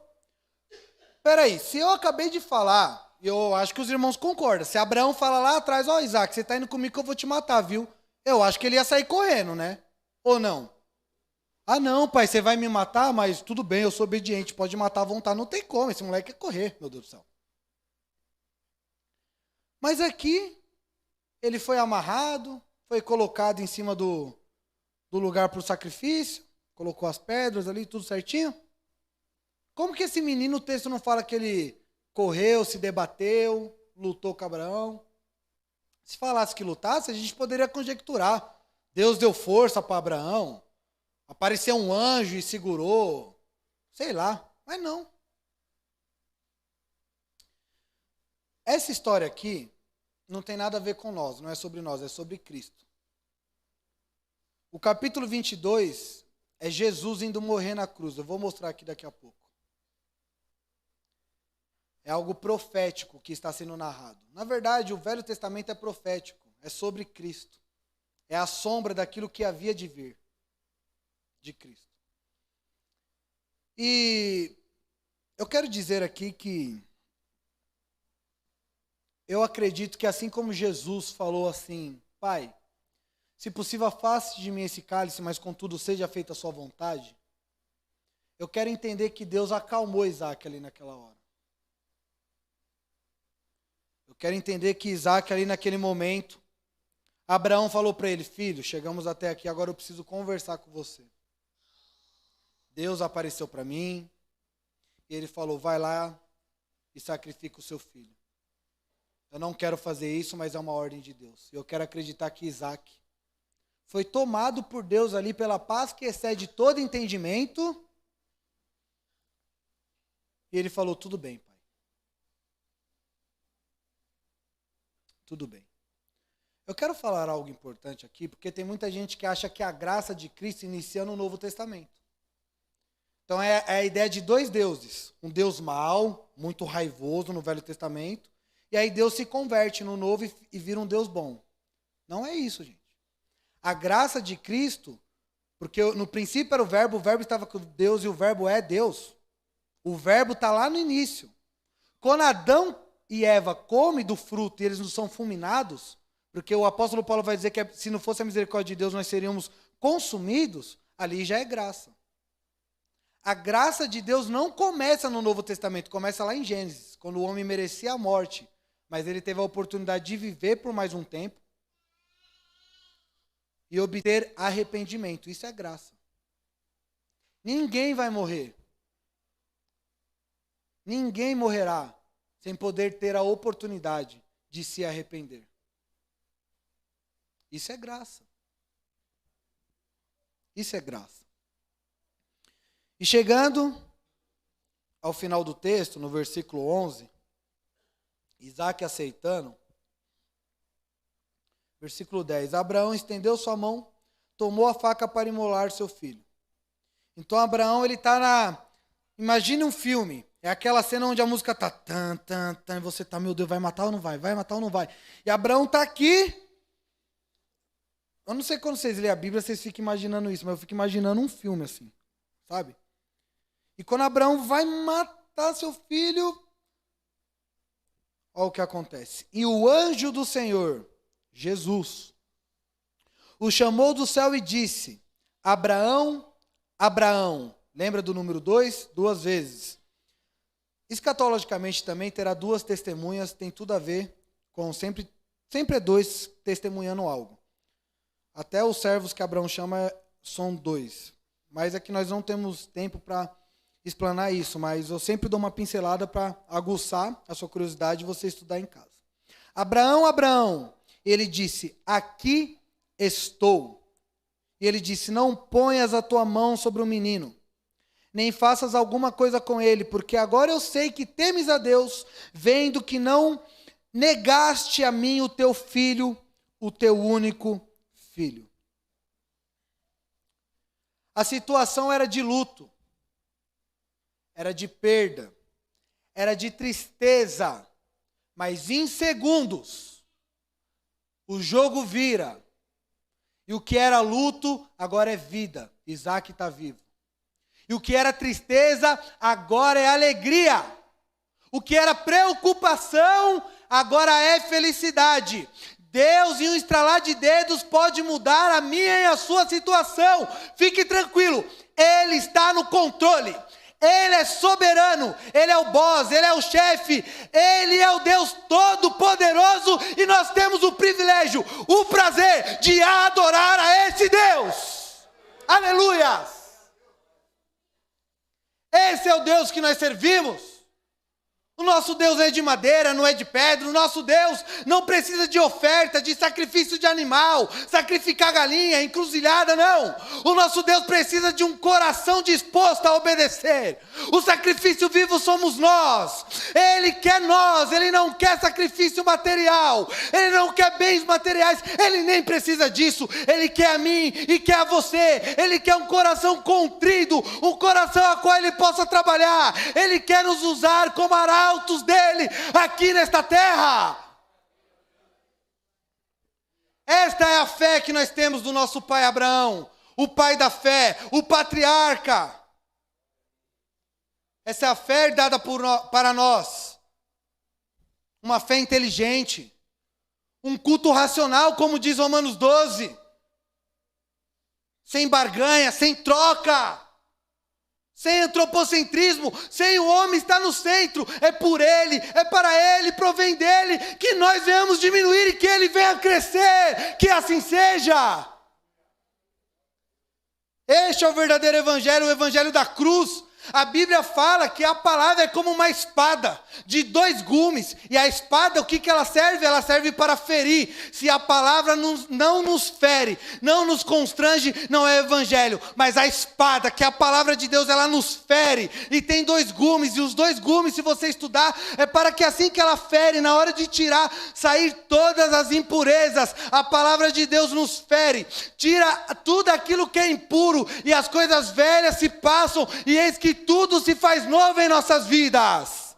Peraí, se eu acabei de falar, eu acho que os irmãos concordam. Se Abraão fala lá atrás, ó, Isaque, você está indo comigo que eu vou te matar, viu? Eu acho que ele ia sair correndo, né? Ou não? Ah, não, pai, você vai me matar, mas tudo bem, eu sou obediente, pode matar à vontade. Não tem como, esse moleque quer correr, meu Deus do céu. Mas aqui, ele foi amarrado, foi colocado em cima do lugar para o sacrifício, colocou as pedras ali, tudo certinho. Como que esse menino, o texto não fala que ele correu, se debateu, lutou com Abraão? Se falasse que lutasse, a gente poderia conjecturar. Deus deu força para Abraão, apareceu um anjo e segurou, sei lá, mas não. Essa história aqui não tem nada a ver com nós, não é sobre nós, é sobre Cristo. O capítulo 22 é Jesus indo morrer na cruz. Eu vou mostrar aqui daqui a pouco. É algo profético que está sendo narrado. Na verdade, o Velho Testamento é profético, é sobre Cristo. É a sombra daquilo que havia de vir de Cristo. E eu quero dizer aqui que eu acredito que assim como Jesus falou assim, Pai, se possível afaste de mim esse cálice, mas contudo seja feita a sua vontade, eu quero entender que Deus acalmou Isaque ali naquela hora. Eu quero entender que Isaque ali naquele momento, Abraão falou para ele, filho, chegamos até aqui, agora eu preciso conversar com você. Deus apareceu para mim e ele falou, vai lá e sacrifica o seu filho. Eu não quero fazer isso, mas é uma ordem de Deus. Eu quero acreditar que Isaac foi tomado por Deus ali pela paz que excede todo entendimento. E ele falou, tudo bem, pai. Tudo bem. Eu quero falar algo importante aqui, porque tem muita gente que acha que a graça de Cristo inicia no Novo Testamento. Então é a ideia de dois deuses. Um Deus mau, muito raivoso no Velho Testamento, e aí Deus se converte no Novo e vira um Deus bom. Não é isso, gente. A graça de Cristo, porque no princípio era o verbo estava com Deus e o verbo é Deus. O verbo está lá no início. Quando Adão e Eva comem do fruto e eles não são fulminados, porque o apóstolo Paulo vai dizer que se não fosse a misericórdia de Deus nós seríamos consumidos, ali já é graça. A graça de Deus não começa no Novo Testamento, começa lá em Gênesis, quando o homem merecia a morte, mas ele teve a oportunidade de viver por mais um tempo e obter arrependimento. Isso é graça. Ninguém vai morrer. Ninguém morrerá sem poder ter a oportunidade de se arrepender. Isso é graça. Isso é graça. E chegando ao final do texto, no versículo 11, Isaac aceitando, versículo 10, Abraão estendeu sua mão, tomou a faca para imolar seu filho. Então Abraão, ele está imagine um filme, é aquela cena onde a música está tan, tan, tan, e você está, meu Deus, vai matar ou não vai? Vai matar ou não vai? E Abraão está aqui. Eu não sei quando vocês lêem a Bíblia, vocês ficam imaginando isso, mas eu fico imaginando um filme assim, sabe? E quando Abraão vai matar seu filho, olha o que acontece. E o anjo do Senhor, Jesus, o chamou do céu e disse, Abraão, Abraão. Lembra do número 2? 2 vezes. Escatologicamente também terá 2 testemunhas, tem tudo a ver com sempre é 2 testemunhando algo. Até os servos que Abraão chama são 2. Mas é que nós não temos tempo para explanar isso, mas eu sempre dou uma pincelada para aguçar a sua curiosidade e você estudar em casa. Abraão, Abraão, ele disse, aqui estou. E ele disse, não ponhas a tua mão sobre o menino, nem faças alguma coisa com ele, porque agora eu sei que temes a Deus, vendo que não negaste a mim o teu filho, o teu único filho. A situação era de luto, era de perda, era de tristeza, mas em segundos o jogo vira. E o que era luto, agora é vida. Isaac está vivo. E o que era tristeza, agora é alegria. O que era preocupação, agora é felicidade. Deus, em um estralar de dedos, pode mudar a minha e a sua situação. Fique tranquilo, Ele está no controle. Ele é soberano, Ele é o boss, Ele é o chefe, Ele é o Deus Todo-Poderoso e nós temos o privilégio, o prazer de adorar a esse Deus. Aleluia! Esse é o Deus que nós servimos. O nosso Deus não é de madeira, não é de pedra. O nosso Deus não precisa de oferta, de sacrifício de animal, sacrificar galinha, encruzilhada, não. O nosso Deus precisa de um coração disposto a obedecer. O sacrifício vivo somos nós. Ele quer nós, Ele não quer sacrifício material. Ele não quer bens materiais, Ele nem precisa disso. Ele quer a mim e quer a você. Ele quer um coração contrido, um coração a qual Ele possa trabalhar. Ele quer nos usar como arautos dele aqui nesta terra. Esta é a fé que nós temos do nosso pai Abraão, o pai da fé, o patriarca. Essa é a fé dada para nós. Uma fé inteligente, um culto racional, como diz Romanos 12. Sem barganha, sem troca. Sem antropocentrismo, sem o homem estar no centro, é por Ele, é para Ele, provém dEle, que nós venhamos diminuir e que Ele venha crescer, que assim seja. Este é o verdadeiro evangelho, o evangelho da cruz, A Bíblia fala que a palavra é como uma espada de 2 gumes. E a espada, o que ela serve? Ela serve para ferir. Se a palavra não nos fere, não nos constrange, não é evangelho. Mas a espada, que é a palavra de Deus, ela nos fere. E tem 2 gumes. E os 2 gumes, se você estudar, é para que assim que ela fere, na hora de tirar, sair todas as impurezas. A palavra de Deus nos fere. Tira tudo aquilo que é impuro. E as coisas velhas se passam. E eis que tudo se faz novo em nossas vidas.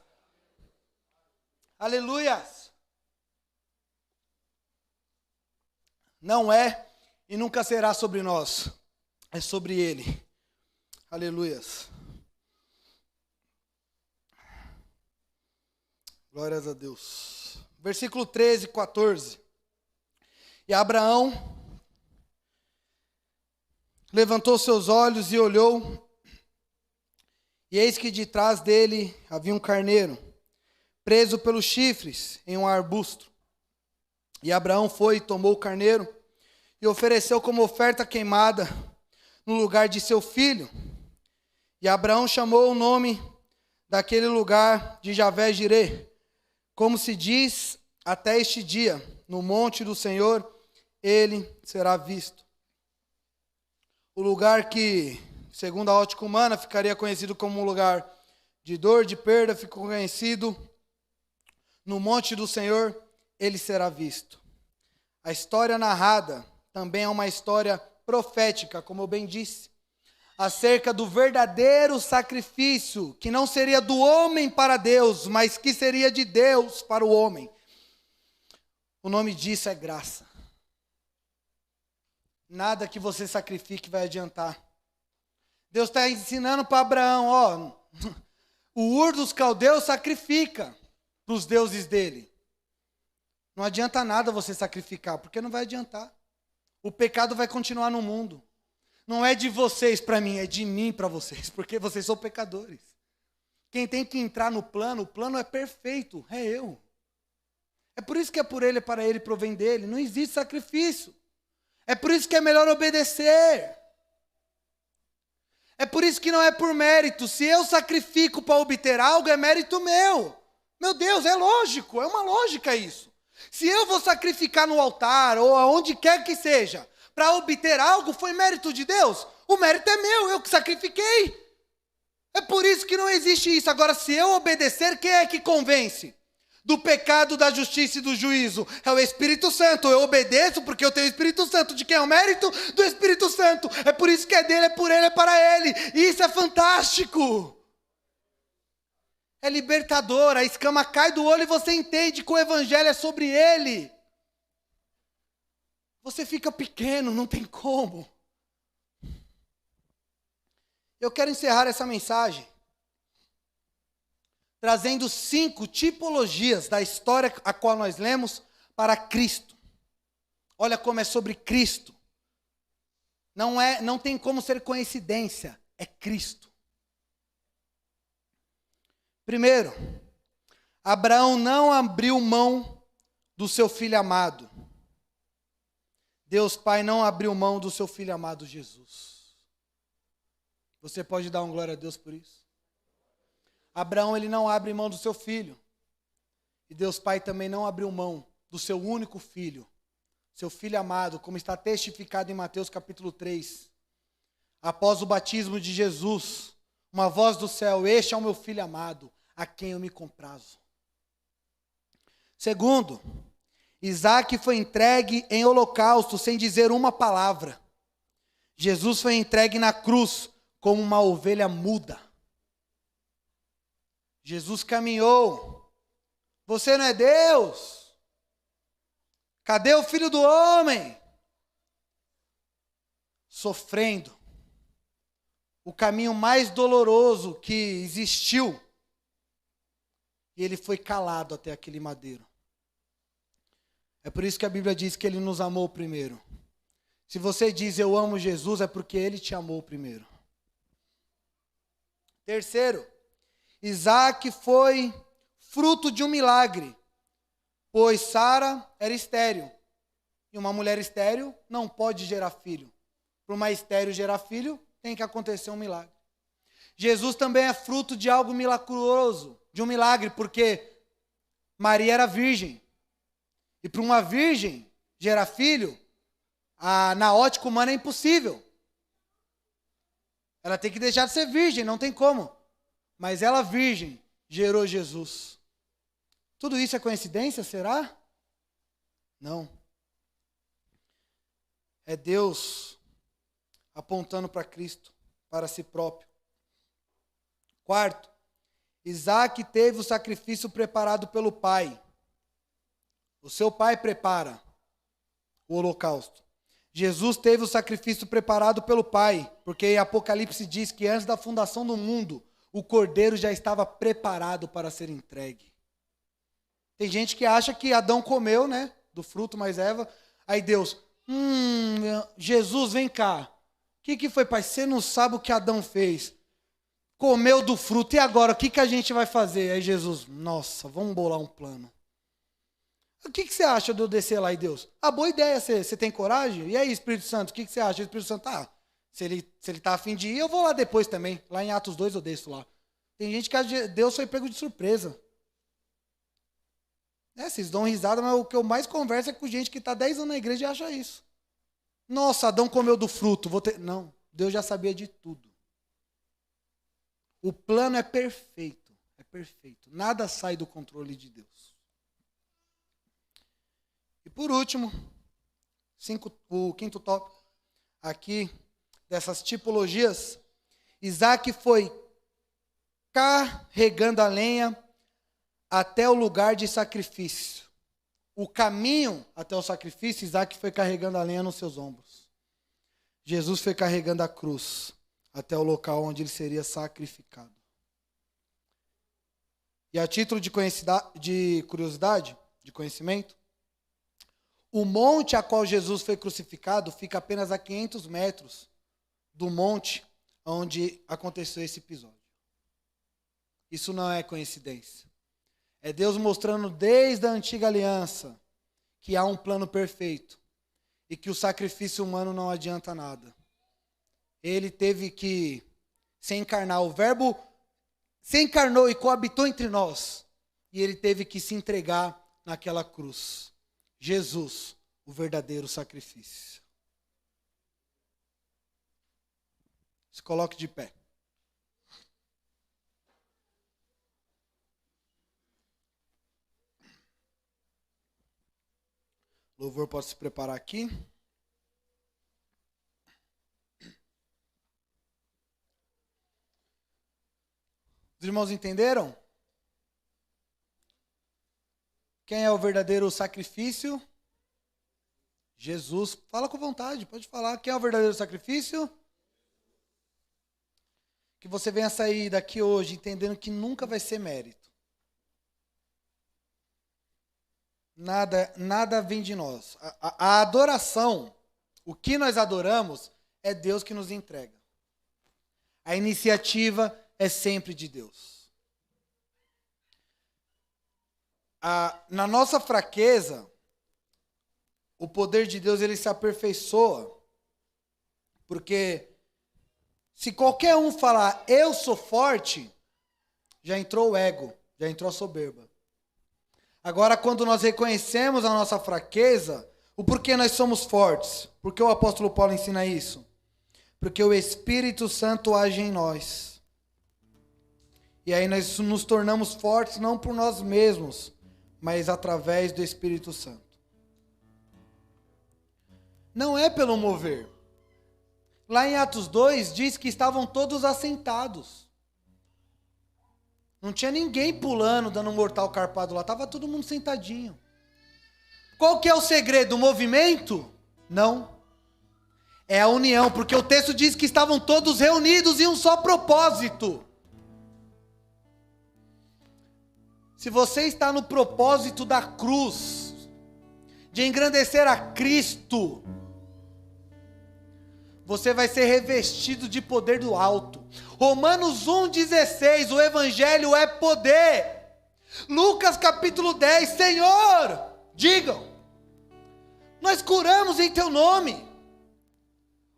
Aleluia. Não é e nunca será sobre nós. É sobre Ele. Aleluia. Glórias a Deus. Versículo 13 e 14. E Abraão levantou seus olhos e olhou. E eis que de trás dele havia um carneiro, preso pelos chifres em um arbusto. E Abraão foi e tomou o carneiro e ofereceu como oferta queimada no lugar de seu filho. E Abraão chamou o nome daquele lugar de Javé-Jirê, como se diz até este dia, no monte do Senhor ele será visto. O lugar que, segundo a ótica humana, ficaria conhecido como um lugar de dor, de perda, ficou conhecido no monte do Senhor, ele será visto. A história narrada também é uma história profética, como eu bem disse, acerca do verdadeiro sacrifício, que não seria do homem para Deus, mas que seria de Deus para o homem. O nome disso é graça. Nada que você sacrifique vai adiantar. Deus está ensinando para Abraão, o Ur dos caldeus sacrifica para os deuses dele. Não adianta nada você sacrificar, porque não vai adiantar. O pecado vai continuar no mundo. Não é de vocês para mim, é de mim para vocês, porque vocês são pecadores. Quem tem que entrar no plano, o plano é perfeito, é eu. É por isso que é por ele, é para ele, provém dele. Não existe sacrifício. É por isso que é melhor obedecer. É por isso que não é por mérito. Se eu sacrifico para obter algo, é mérito meu. Meu Deus, é lógico, é uma lógica isso. Se eu vou sacrificar no altar, ou aonde quer que seja, para obter algo, foi mérito de Deus? O mérito é meu, eu que sacrifiquei. É por isso que não existe isso. Agora, se eu obedecer, quem é que convence? Do pecado, da justiça e do juízo. É o Espírito Santo. Eu obedeço porque eu tenho o Espírito Santo. De quem é o mérito? Do Espírito Santo. É por isso que é dele, é por ele, é para ele. E isso é fantástico. É libertador. A escama cai do olho e você entende que o evangelho é sobre ele. Você fica pequeno, não tem como. Eu quero encerrar essa mensagem trazendo 5 tipologias da história a qual nós lemos para Cristo. Olha como é sobre Cristo. Não tem como ser coincidência, é Cristo. Primeiro, Abraão não abriu mão do seu filho amado. Deus Pai não abriu mão do seu filho amado Jesus. Você pode dar um glória a Deus por isso? Abraão, ele não abre mão do seu filho. E Deus Pai também não abriu mão do seu único filho. Seu filho amado, como está testificado em Mateus capítulo 3. Após o batismo de Jesus, uma voz do céu: este é o meu filho amado, a quem eu me comprazo. Segundo, Isaac foi entregue em holocausto sem dizer uma palavra. Jesus foi entregue na cruz como uma ovelha muda. Jesus caminhou. Você não é Deus? Cadê o Filho do Homem? Sofrendo. O caminho mais doloroso que existiu. E ele foi calado até aquele madeiro. É por isso que a Bíblia diz que ele nos amou primeiro. Se você diz eu amo Jesus, é porque ele te amou primeiro. Terceiro, Isaac foi fruto de um milagre, pois Sara era estéril. E uma mulher estéril não pode gerar filho. Para uma estéril gerar filho, tem que acontecer um milagre. Jesus também é fruto de algo milagroso, de um milagre, porque Maria era virgem. E para uma virgem gerar filho, na ótica humana é impossível. Ela tem que deixar de ser virgem, não tem como. Mas ela, virgem, gerou Jesus. Tudo isso é coincidência, será? Não. É Deus apontando para Cristo, para si próprio. Quarto, Isaac teve o sacrifício preparado pelo pai. O seu pai prepara o holocausto. Jesus teve o sacrifício preparado pelo pai, porque Apocalipse diz que antes da fundação do mundo, o cordeiro já estava preparado para ser entregue. Tem gente que acha que Adão comeu, né, do fruto, mas Eva, aí Deus, Jesus, vem cá. O que foi, pai? Você não sabe o que Adão fez. Comeu do fruto, e agora, o que a gente vai fazer? Aí Jesus, nossa, vamos bolar um plano. O que você acha de eu descer lá e Deus? Boa ideia, você tem coragem? E aí, Espírito Santo, o que você acha? O Espírito Santo, se ele tá a fim de ir, eu vou lá depois também. Lá em Atos 2 eu desço lá. Tem gente que Deus foi pego de surpresa. Vocês dão risada, mas o que eu mais converso é com gente que está 10 anos na igreja e acha isso. Nossa, Adão comeu do fruto. Não, Deus já sabia de tudo. O plano é perfeito. É perfeito. Nada sai do controle de Deus. E por último, o quinto tópico aqui dessas tipologias, Isaac foi carregando a lenha até o lugar de sacrifício. O caminho até o sacrifício, Isaac foi carregando a lenha nos seus ombros. Jesus foi carregando a cruz até o local onde ele seria sacrificado. E a título de curiosidade, de conhecimento, o monte a qual Jesus foi crucificado fica apenas a 500 metros do monte onde aconteceu esse episódio. Isso não é coincidência. É Deus mostrando desde a antiga aliança que há um plano perfeito e que o sacrifício humano não adianta nada. Ele teve que se encarnar. O Verbo se encarnou e coabitou entre nós. E ele teve que se entregar naquela cruz. Jesus, o verdadeiro sacrifício. Se coloque de pé. O louvor pode se preparar aqui. Os irmãos entenderam? Quem é o verdadeiro sacrifício? Jesus. Fala com vontade, pode falar. Quem é o verdadeiro sacrifício? Que você venha sair daqui hoje entendendo que nunca vai ser mérito. Nada vem de nós. A adoração, o que nós adoramos, é Deus que nos entrega. A iniciativa é sempre de Deus. Na nossa fraqueza, o poder de Deus ele se aperfeiçoa. Porque se qualquer um falar, eu sou forte, já entrou o ego, já entrou a soberba. Agora, quando nós reconhecemos a nossa fraqueza, o porquê nós somos fortes? Porque o apóstolo Paulo ensina isso? Porque o Espírito Santo age em nós. E aí nós nos tornamos fortes não por nós mesmos, mas através do Espírito Santo. Não é pelo mover. Lá em Atos 2 diz que estavam todos assentados. Não tinha ninguém pulando, dando um mortal carpado lá. Estava todo mundo sentadinho. Qual que é o segredo? O movimento? Não. É a união, porque o texto diz que estavam todos reunidos em um só propósito. Se você está no propósito da cruz, de engrandecer a Cristo, você vai ser revestido de poder do alto. Romanos 1,16, o evangelho é poder. Lucas capítulo 10, Senhor, digam, nós curamos em teu nome.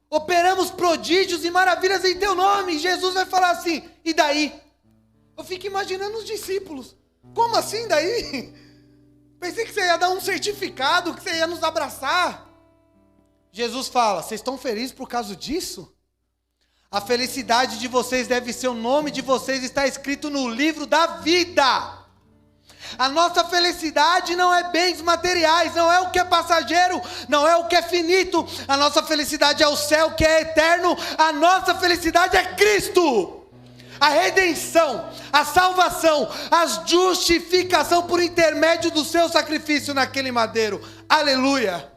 Operamos prodígios e maravilhas em teu nome. E Jesus vai falar assim, e daí? Eu fico imaginando os discípulos. Como assim daí? Pensei que você ia dar um certificado, que você ia nos abraçar. Jesus fala, vocês estão felizes por causa disso? A felicidade de vocês deve ser o nome de vocês, está escrito no livro da vida. A nossa felicidade não é bens materiais, não é o que é passageiro, não é o que é finito. A nossa felicidade é o céu que é eterno, a nossa felicidade é Cristo. A redenção, a salvação, a justificação por intermédio do seu sacrifício naquele madeiro. Aleluia!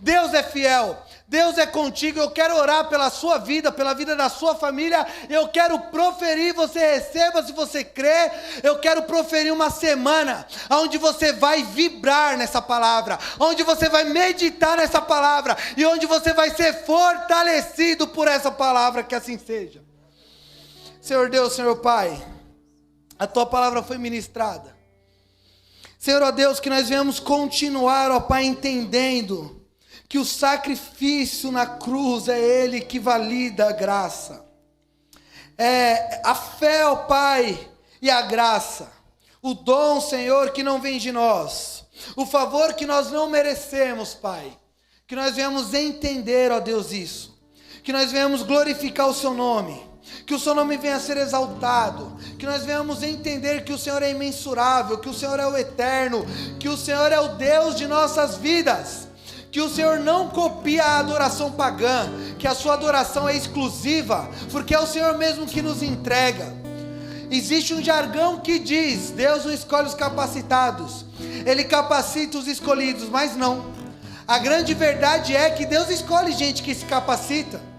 Deus é fiel, Deus é contigo. Eu quero orar pela sua vida, pela vida da sua família. Eu quero proferir, você receba se você crê. Eu quero proferir uma semana onde você vai vibrar nessa palavra, onde você vai meditar nessa palavra e onde você vai ser fortalecido por essa palavra, que assim seja. Senhor Deus, Senhor Pai, a tua palavra foi ministrada. Senhor, ó Deus, que nós venhamos continuar, ó Pai, entendendo que o sacrifício na cruz é Ele que valida a graça. É a fé, ó Pai, e a graça. O dom, Senhor, que não vem de nós. O favor que nós não merecemos, Pai. Que nós venhamos entender, ó Deus, isso. Que nós venhamos glorificar o Seu nome. Que o Seu nome venha a ser exaltado, que nós venhamos entender que o Senhor é imensurável, que o Senhor é o eterno, que o Senhor é o Deus de nossas vidas, que o Senhor não copia a adoração pagã, que a sua adoração é exclusiva, porque é o Senhor mesmo que nos entrega. Existe um jargão que diz, Deus não escolhe os capacitados, Ele capacita os escolhidos, mas não. A grande verdade é que Deus escolhe gente que se capacita.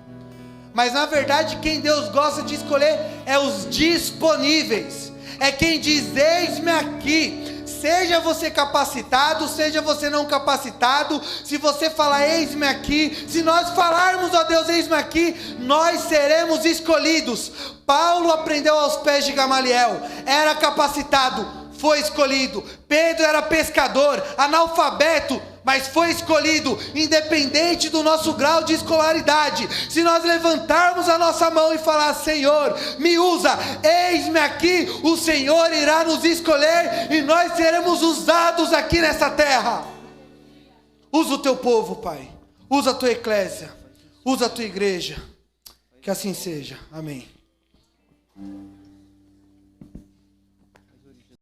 Mas na verdade quem Deus gosta de escolher é os disponíveis. É quem diz, eis-me aqui. Seja você capacitado, seja você não capacitado. Se você falar, eis-me aqui. Se nós falarmos, ó Deus, eis-me aqui, nós seremos escolhidos. Paulo aprendeu aos pés de Gamaliel. Era capacitado, foi escolhido. Pedro era pescador, analfabeto, mas foi escolhido, independente do nosso grau de escolaridade. Se nós levantarmos a nossa mão e falar, Senhor, me usa, eis-me aqui, o Senhor irá nos escolher e nós seremos usados aqui nessa terra. Usa o teu povo, Pai, usa a tua eclésia, usa a tua igreja, que assim seja, amém.